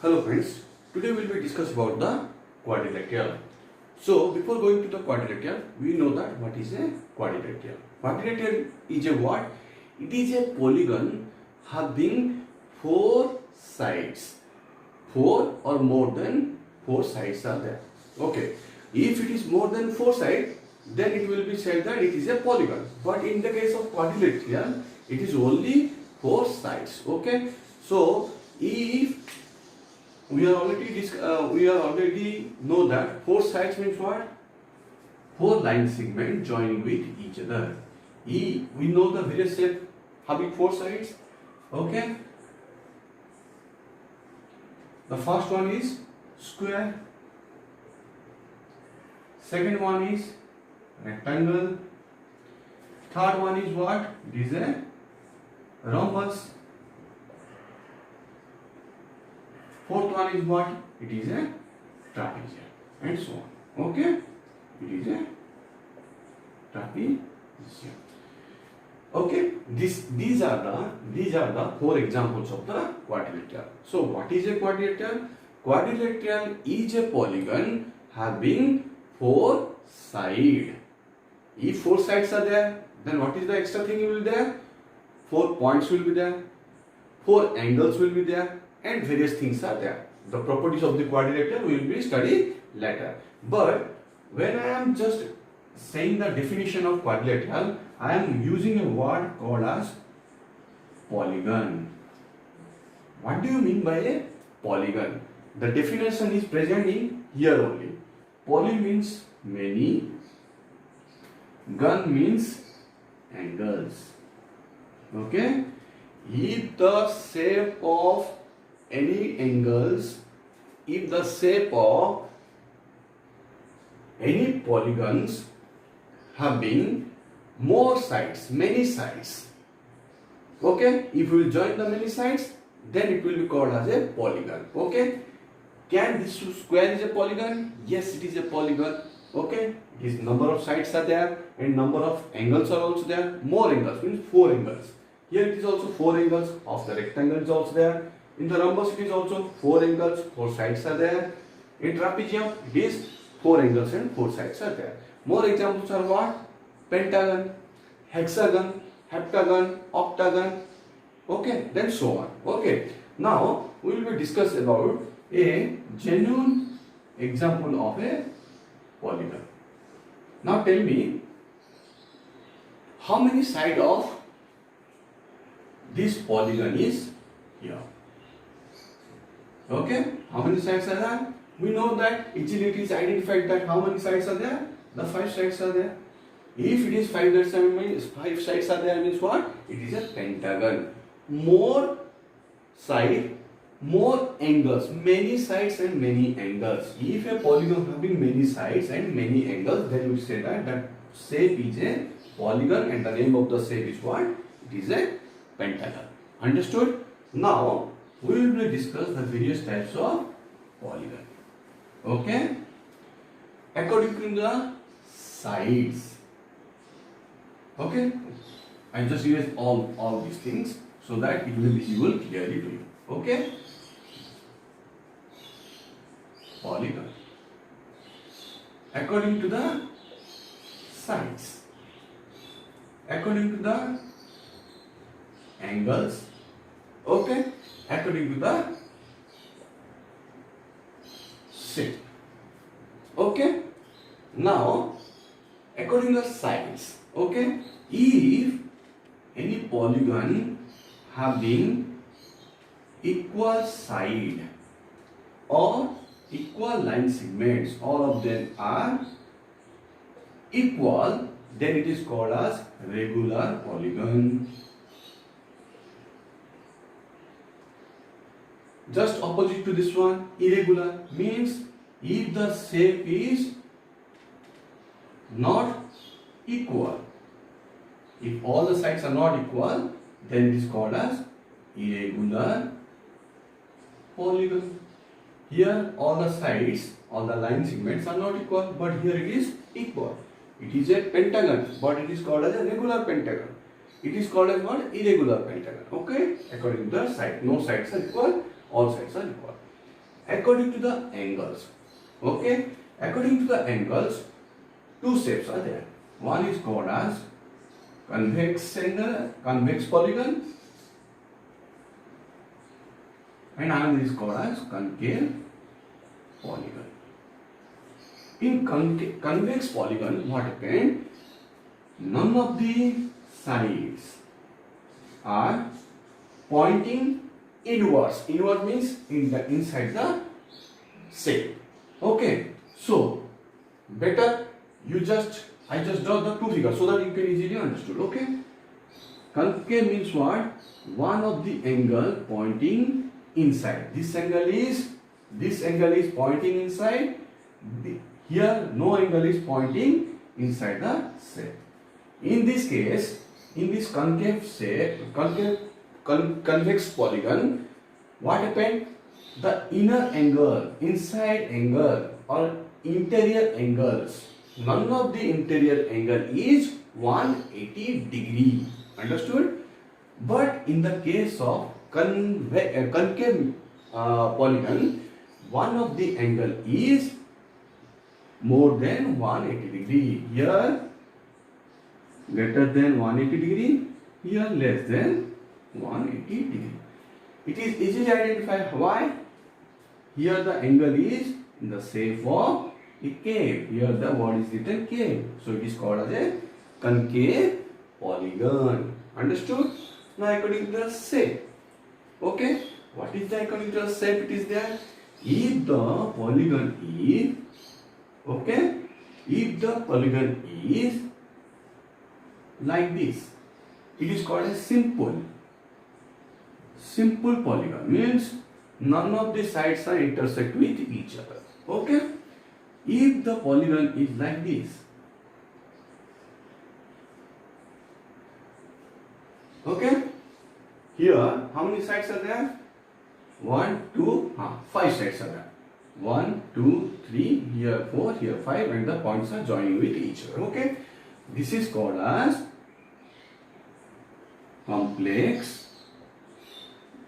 Hello friends, today we will discuss about the quadrilateral. So before going to the quadrilateral, we know that what is a quadrilateral. Quadrilateral is a what? It is a polygon having four sides. Four or more than four sides are there. Okay. If it is more than four sides, then it will be said that it is a polygon. But in the case of quadrilateral, it is only four sides. Okay. So if we are already know that four sides means what? Four line segments joining with each other. We know the various shape having four sides. Okay. The first one is square. Second one is rectangle. Third one is what? It is a rhombus. Fourth one is what? It is a trapezium, and so on. Okay? It is a trapezium. Okay? These are the four examples of the quadrilateral. So what is a quadrilateral? Quadrilateral is a polygon having four sides. If four sides are there, then what is the extra thing will be there? 4 points will be there. 4 angles will be there. And various things are there. The properties of the quadrilateral will be studied later. But when I am just saying the definition of quadrilateral, I am using a word called as polygon. What do you mean by a polygon? The definition is present in here only. Poly means many. Gon means angles. Okay? If the shape of any angles, if the shape of any polygons having more sides, many sides, okay, if we will join the many sides, then it will be called as a polygon. Okay, can this square is a polygon? Yes, it is a polygon. Okay, its number of sides are there and number of angles are also there. More angles means 4 angles. Here it is also 4 angles. Of the rectangle is also there. In the rhombus it is also 4 angles, 4 sides are there. In trapezium it is 4 angles and 4 sides are there. More examples are what? Pentagon, hexagon, heptagon, octagon. Okay, then so on. Okay, now we will be discuss about a genuine example of a polygon. Now tell me, how many sides of this polygon is here? Okay, how many sides are there? We know that easily it is identified that how many sides are there? The 5 sides are there. If it is 5 sides are there means what? It is a pentagon. More side, more angles, many sides and many angles. If a polygon having many sides and many angles, then we say that that shape is a polygon and the name of the shape is what? It is a pentagon. Understood? Now we will discuss the various types of polygon. Okay? According to the sides. Okay? I just erase all these things so that it will be visible clearly to you. Okay? Polygon. According to the sides. According to the angles. Okay? According to the shape. Okay? Now, according to the sides. Okay? If any polygon having equal side or equal line segments, all of them are equal, then it is called as regular polygon. Just opposite to this one, irregular means if the shape is not equal. If all the sides are not equal, then it is called as irregular polygon. Here all the sides, all the line segments are not equal, but here it is equal. It is a pentagon, but it is called as a regular pentagon. It is called as what? Irregular pentagon. Okay? According to the side. No sides are equal, all sides are equal. according to the angles. Okay, according to the angles, two shapes are there. One is called as convex polygon, and another is called as concave polygon. In convex polygon, what happened? None of the sides are pointing inwards. Inward means inside the shape. Okay, so better I just draw the two figures so that you can easily understood. Okay, concave means what? One of the angle pointing inside. This angle is pointing inside. Here no angle is pointing inside the shape. In this case, in this convex polygon, what happened? The inner angle, inside angle or interior angles, none of the interior angle is 180 degree. Understood? But in the case of concave polygon, one of the angle is more than 180 degree. Here greater than 180 degree, here less than 180 degree. It is easily identified. Why? Here the angle is in the shape of a cave. Here the word is written cave. So it is called as a concave polygon. Understood? Now according to the shape. Okay. What is the according to the shape? It is there. If the polygon is, okay, if the polygon is like this, it is called a simple polygon. Means none of the sides are intersect with each other. Okay. If the polygon is like this, okay, here how many sides are there? 5 sides are there. 1, 2, 3, here 4, here 5, and the points are joining with each other. Okay, this is called as complex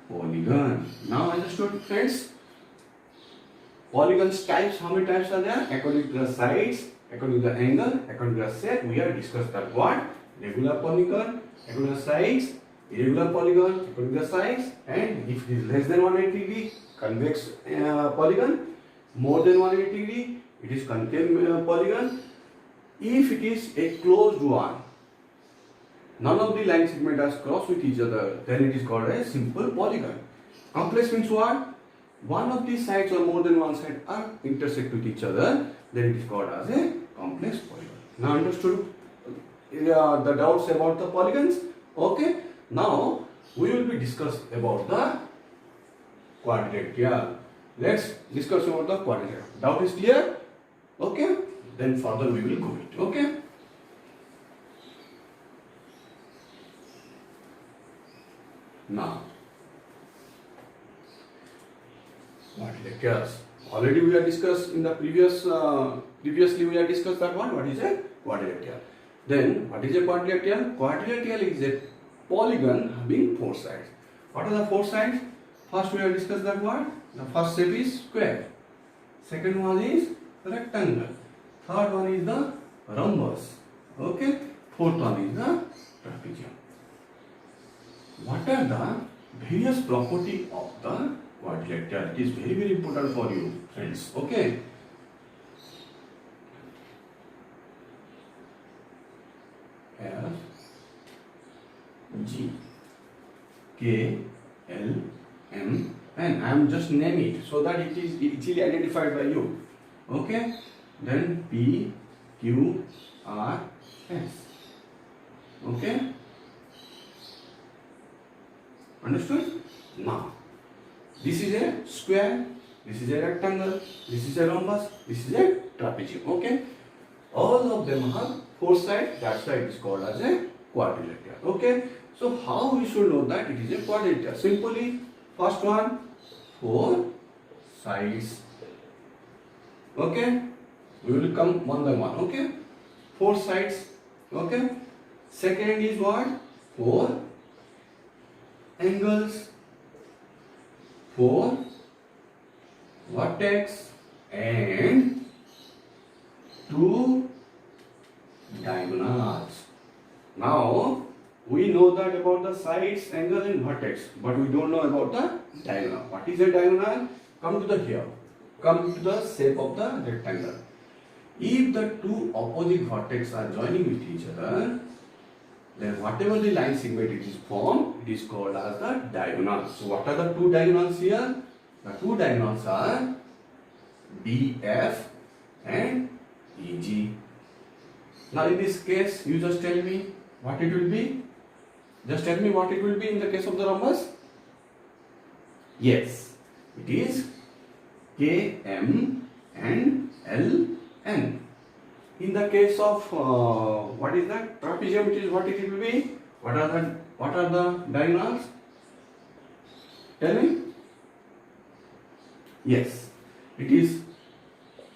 polygon. Now understood, friends? Polygons types, how many types are there? According to the sides, according to the angle, according to the shape, we have discussed that what? Regular polygon, according to the sides, irregular polygon, according to the sides, and if it is less than 180 degree, convex polygon, more than 180 degree, it is concave polygon. If it is a closed one, none of the line segments are crossed with each other, then it is called a simple polygon. Complex means what? One of the sides or more than one side are intersect with each other, then it is called as a complex polygon. Now understood the doubts about the polygons? Okay. Now we will be discuss about the quadrilateral. Let's discuss about the quadrilateral. Doubt is clear? Okay. Then further we will go it. Okay. Now, quadrilaterals. Already we have discussed in the previously we have discussed that one. What is a quadrilateral? Then what is a quadrilateral? Quadrilateral is a polygon having 4 sides. What are the 4 sides? First we have discussed that one. The first shape is square. Second one is rectangle. Third one is the rhombus. Okay. Fourth one is the trapezium. What are the various properties of the quadrilateral? It is very, very important for you, friends. Okay. F, G, K, L, M, N. I am just name it so that it is easily identified by you. Okay. Then P, Q, R, S. Okay. Understood? Now, this is a square, this is a rectangle, this is a rhombus, this is a trapezium. Okay? All of them have 4 sides, that's why it is called as a quadrilateral. Okay? So, how we should know that it is a quadrilateral? Simply, first one, 4 sides. Okay? We will come one by one. Okay? 4 sides. Okay? Second is what? 4 angles, 4 vertex and two diagonals. Now we know that about the sides, angle and vertex, but we don't know about the diagonal. What is a diagonal? Come to the here. Come to the shape of the rectangle. If the two opposite vertex are joining with each other, then whatever the line segment it is formed, it is called as the diagonal. So what are the two diagonals here? The two diagonals are DF and EG. Now in this case, you just tell me what it will be. Just tell me what it will be in the case of the rhombus. Yes, it is KM and LN. In the case of what is that trapezium, it is what it will be. What are the diagonals? Tell me. Yes, it is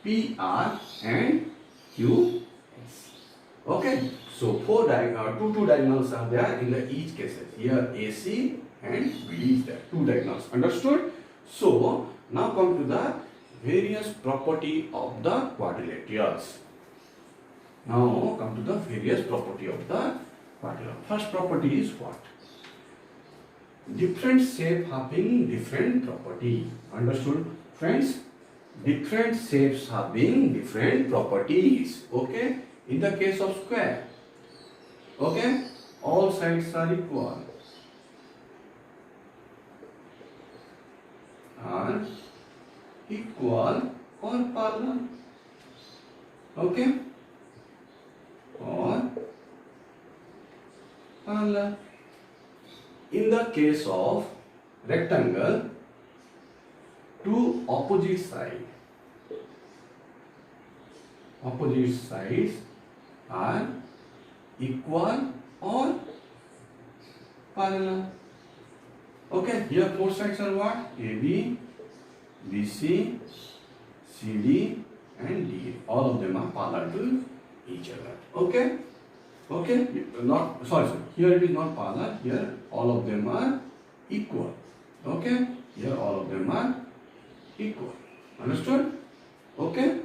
PR and QS. Okay, so two diagonals are there in the each cases. Here AC and BD is there. Two diagonals. Understood? So now come to the various property of the quadrilaterals. Now come to the various property of the quadrilateral. First property is what? Different shape having different property. Understood, friends? Different shapes having different properties. Okay? In the case of square, okay, all sides are equal. Are equal or parallel. Okay? Or parallel. In the case of rectangle, two opposite sides are equal or parallel. Okay, here four sides are what? AB, BC, CD and DA. All of them are parallel to each other. Okay? Okay? Not sorry. Here it is not parallel. Here all of them are equal. Okay? Here all of them are equal. Understood? Okay?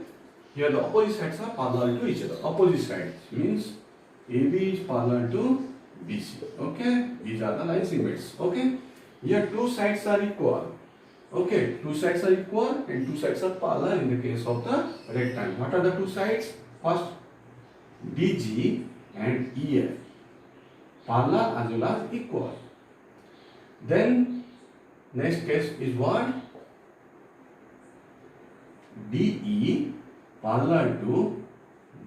Here the opposite sides are parallel to each other. Opposite sides means AB is parallel to BC. Okay? These are the line segments. Okay? Here two sides are equal. Okay? Two sides are equal and two sides are parallel in the case of the rectangle. What are the two sides? First, DG and EF. Parallel as well as equal. Then next case is what? DE parallel to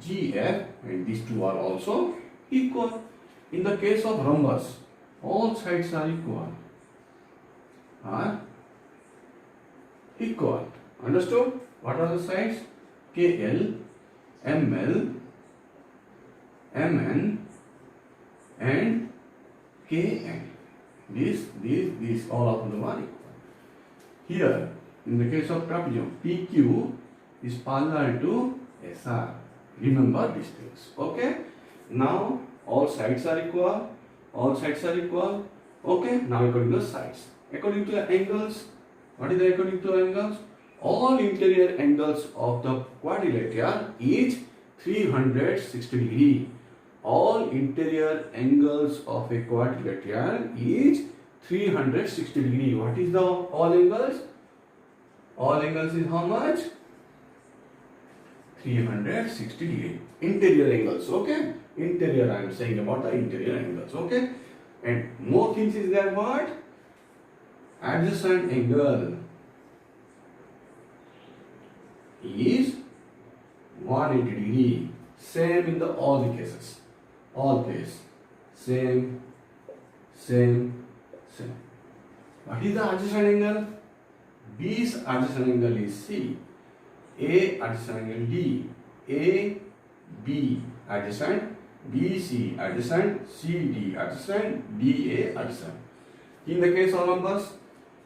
GF and these two are also equal. In the case of rhombus, all sides are equal. Understood? What are the sides? KL, ML, MN and KN. These all of them are equal. Here, in the case of trapezium, PQ is parallel to SR. Remember these things. Okay? Now, all sides are equal. Okay? Now, according to the sides. According to the angles, what is the according to the angles? All interior angles of the quadrilateral is 360 degree. All interior angles of a quadrilateral is 360 degree. What is the all angles? All angles is how much? 360 degree. Interior angles, okay? Interior, I am saying about the interior angles, okay? And more things is there what? Adjacent angle is 180 degree. Same in the all the cases. All case. Same. What is the adjacent angle? B's adjacent angle is C. A adjacent angle D. A, B adjacent, BC adjacent, CD adjacent, DA adjacent. In the case of rhombus,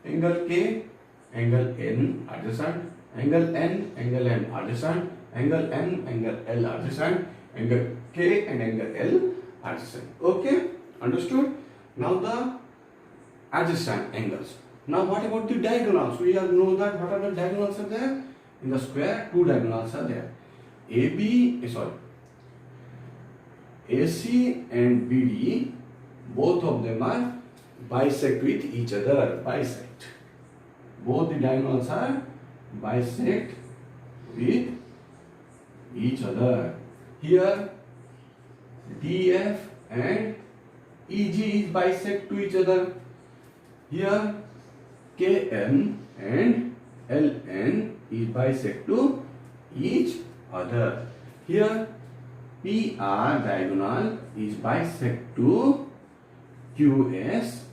angle K, angle N adjacent, angle N, angle M adjacent, angle N, angle L adjacent, angle K and angle L adjacent. Okay, understood? Now the adjacent angles. Now what about the diagonals? We have know that what are the diagonals are there? In the square, two diagonals are there. AC and BD, both of them are bisect with each other. Bisect. Both the diagonals are bisect with each other. Here DF and EG is bisect to each other. Here KM and LN is bisect to each other. Here PR diagonal is bisect to QS.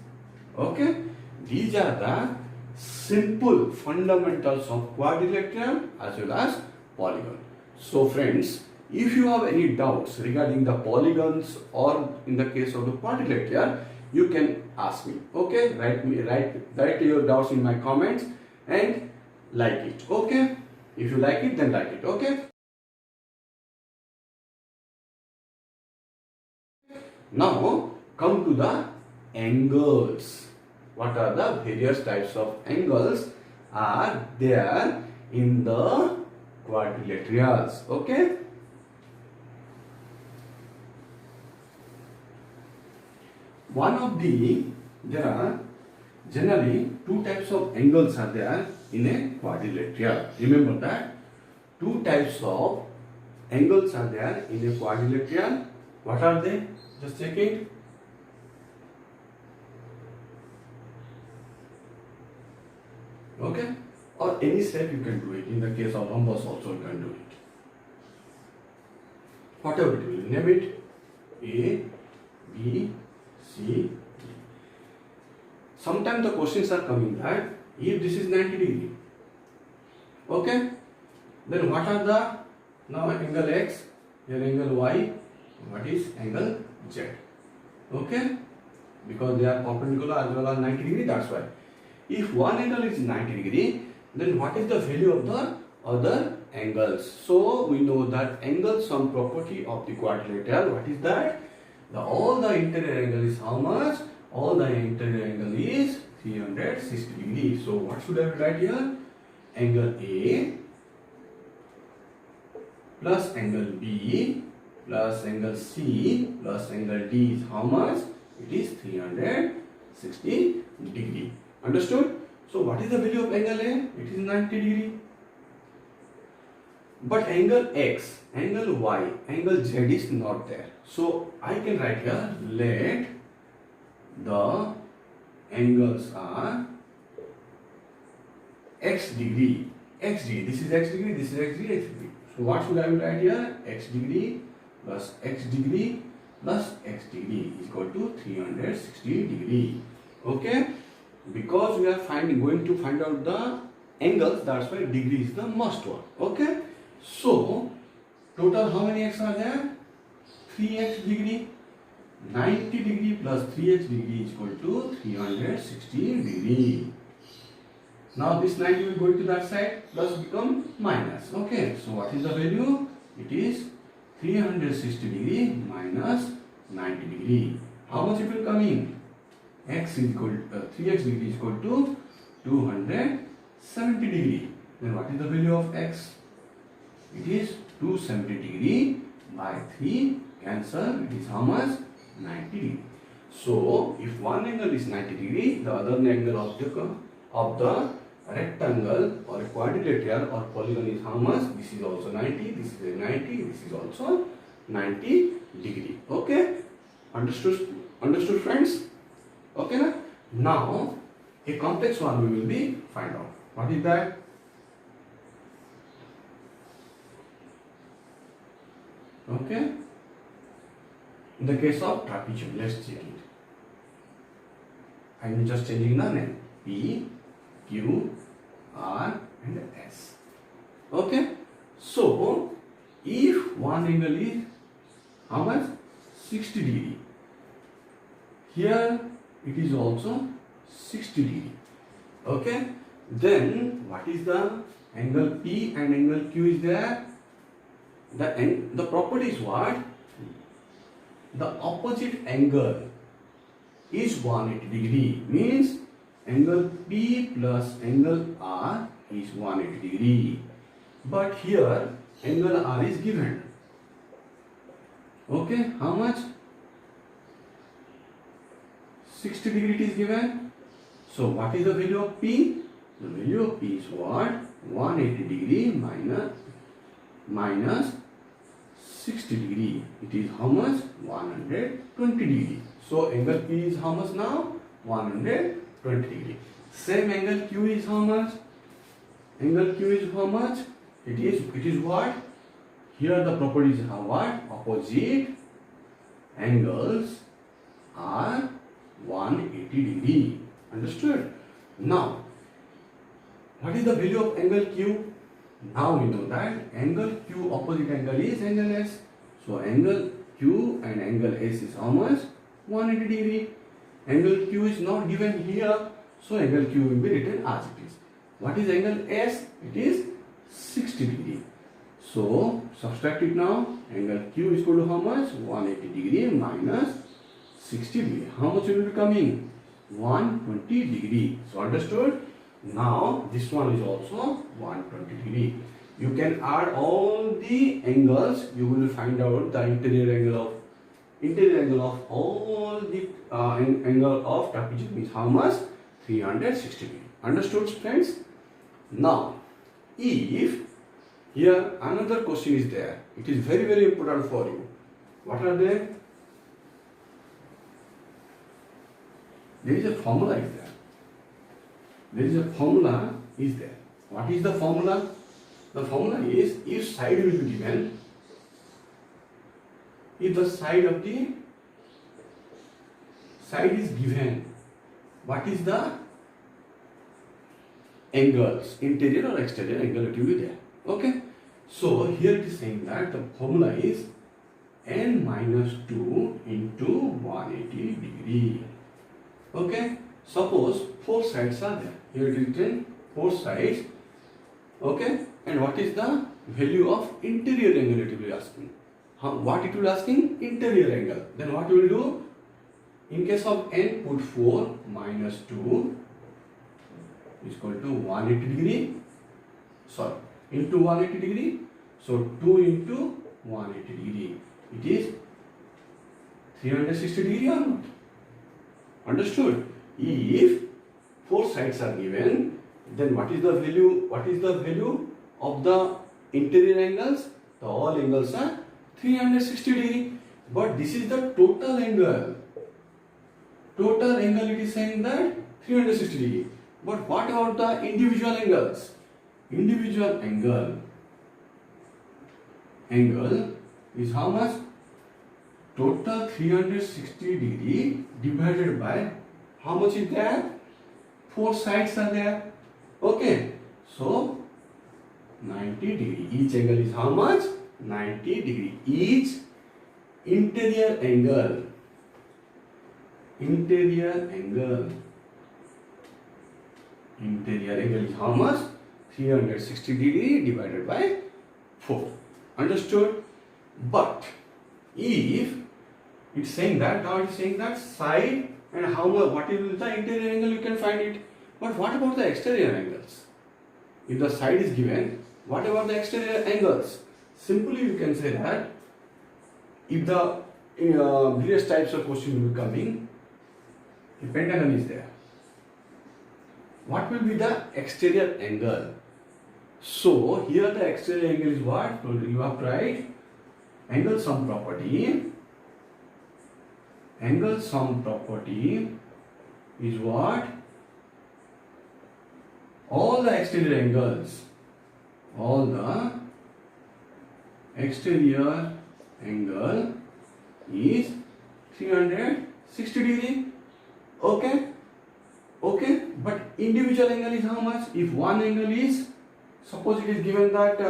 Okay, these are the simple fundamentals of quadrilateral as well as polygon. So friends, if you have any doubts regarding the polygons or in the case of the quadrilateral, you can ask me. Okay, write your doubts in my comments and like it. Okay, if you like it, then like it. Okay. Now come to the angles. What are the various types of angles are there in the quadrilaterals? Okay. There are generally two types of angles are there in a quadrilateral. Remember that two types of angles are there in a quadrilateral. What are they? Just check it. Okay, or any shape you can do it. In the case of rhombus also you can do it. Whatever it will, name it A, B, C, D. Sometimes the questions are coming that if this is 90 degree, okay, then what are the now angle X, here angle Y, what is angle Z? Okay, because they are perpendicular as well as 90 degree, that's why. If one angle is 90 degree, then what is the value of the other angles? So we know that angle sum property of the quadrilateral, what is that? All the interior angle is how much? All the interior angle is 360 degrees. So what should I write here? Angle A plus angle B plus angle C plus angle D is how much? It is 360 degree. Understood? So what is the value of angle A? It is 90 degree. But angle X, angle Y, angle Z is not there. So I can write here, let the angles are X degree. X degree. This is X degree, this is X degree, X degree. So what should I write here? X degree plus X degree plus X degree is equal to 360 degree. Okay? Because we are going to find out the angles, that's why degree is the must one. Okay? So, total how many x are there? 3x degree. 90 degree plus 3x degree is equal to 360 degree. Now this 90 will go to that side, plus become minus. Okay, so what is the value? It is 360 degree minus 90 degree. How much it will come in? X is equal to 3x degree is equal to 270 degree. Then what is the value of x? It is 270 degree by 3 cancel. It is how much? 90 degree. So if one angle is 90 degree, the other angle of the rectangle or a quadrilateral or polygon is how much? This is also 90, this is 90, this is also 90 degree. Okay? Understood friends? Okay na? Now a complex one we will be find out. What is that? Okay? In the case of trapezium, let's check it. I am just changing the name. P, Q, R and S. Okay? So, if one angle is how much? 60 degree. Here it is also 60 degree. Okay? Then what is the angle P and angle Q is there? The property is what? The opposite angle is 180 degree. Means angle P plus angle R is 180 degree. But here angle R is given. Okay, how much? 60 degree it is given. So what is the value of P? The value of P is what? 180 degree minus 60 degree. It is how much? 120 degree. So angle P is how much now? 120 degree. Same angle Q is how much? Angle Q is how much? It is what? Here the properties are what? Opposite angles are 180 degree. Understood? Now, what is the value of angle Q? Now we know that angle Q opposite angle is angle S. So angle Q and angle S is how much? 180 degree. Angle Q is not given here, so angle Q will be written as it is. What is angle S? It is 60 degree. So subtract it now. Angle Q is equal to how much? 180 degree minus 60 degree. How much will be coming? 120 degree. So understood? Now this one is also 120 degree. You can add all the angles. You will find out the interior angle of all the angle of trapezium is how much? 360 degree. Understood, friends? Now, if here another question is there, it is very, very important for you. What are they? There is a formula is there. There is a formula is there. What is the formula? The formula is if side will be given, if the side of the side is given, what is the angles, interior or exterior angle it will be there. Okay. So here it is saying that the formula is n minus 2 into 180 degree. Okay. Suppose 4 sides are there. Here it is written 4 sides. Okay. And what is the value of interior angle it will be asking? What it will be asking? Interior angle. Then what you will do? In case of n, put 4 minus 2 is equal to 180 degree. Sorry, into 180 degree. So 2 into 180 degree. It is 360 degree or not? Understood? If 4 sides are given, then what is the value? What is the value of the interior angles? The all angles are 360 degree. But this is the total angle. Total angle it is saying that 360 degree. But what about the individual angles? Individual angle is how much? Total 360 degree divided by how much is there? 4 sides are there. Okay. So 90 degree. Each angle is how much? 90 degree. Each interior angle is how much? 360 degree divided by 4. Understood? But if it's saying that, now it's saying that side and how much, what is the interior angle, you can find it. But what about the exterior angles? If the side is given, what about the exterior angles? Simply you can say that if the various types of question will be coming, the pentagon is there. What will be the exterior angle? So here the exterior angle is what? You have to write angle sum property. Angle sum property is what? All the exterior angles. All the exterior angle is 360 degree. Okay. Okay. But individual angle is how much? If one angle is, suppose it is given that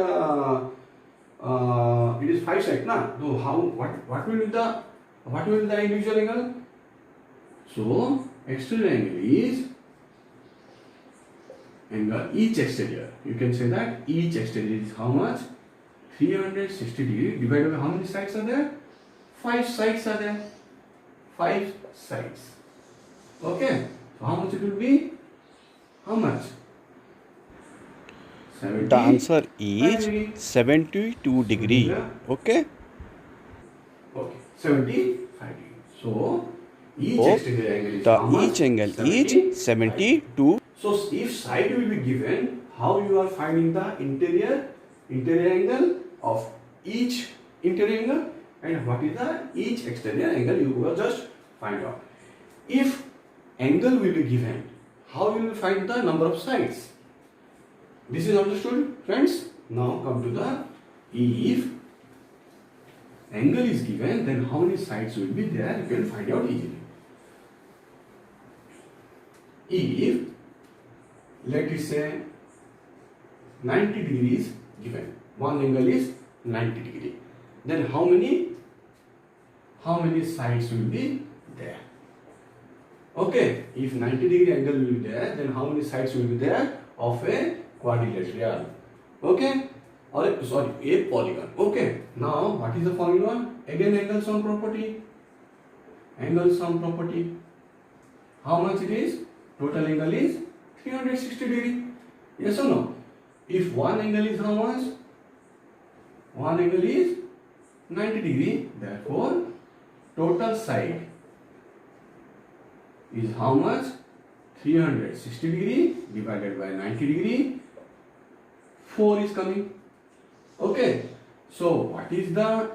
it is 5 sides, na? So what will be the individual angle? So exterior angle is angle each exterior. You can say that each exterior is how much? 360 degree divided by how many sides are there? 5 sides are there. 5 sides. Okay. So how much it will be? How much? 70. The answer is 72 degree. Okay. Okay. 75 degree. So each So extended angle is the how much? each angle 70. is 72. So if side will be given, how you are finding the interior angle of each interior angle, and what is the each exterior angle, you will just find out. If angle will be given, how you will find the number of sides? This is understood, friends. Now come to the if angle is given, then how many sides will be there, you can find out easily. If let us say 90 degrees given, one angle is 90 degree, then how many sides will be there? Okay, if 90 degree angle will be there, then how many sides will be there of a quadrilateral? Okay, or sorry, a polygon. Okay, now what is the formula? Again, angle sum property. Angle sum property. How much it is? Total angle is 360 degree. Yes or no? If one angle is how much? One angle is 90 degree. Therefore, total side is how much? 360 degree divided by 90 degree. 4 is coming. Okay. So what is the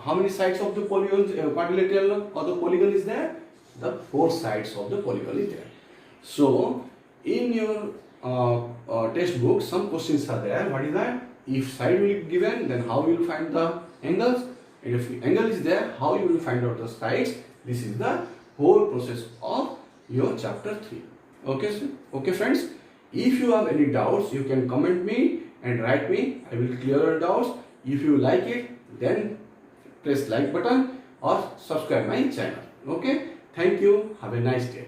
how many sides of the polygon quadrilateral or the polygon is there? The 4 sides of the polygon is there. So in your textbook, some questions are there. What is that? If side will be given, then how you will find the angles? And if angle is there, how you will find out the sides? This is the whole process of your chapter 3. Okay, sir? Okay, friends. If you have any doubts, you can comment me and write me. I will clear your doubts. If you like it, then press like button or subscribe my channel. Okay. Thank you. Have a nice day.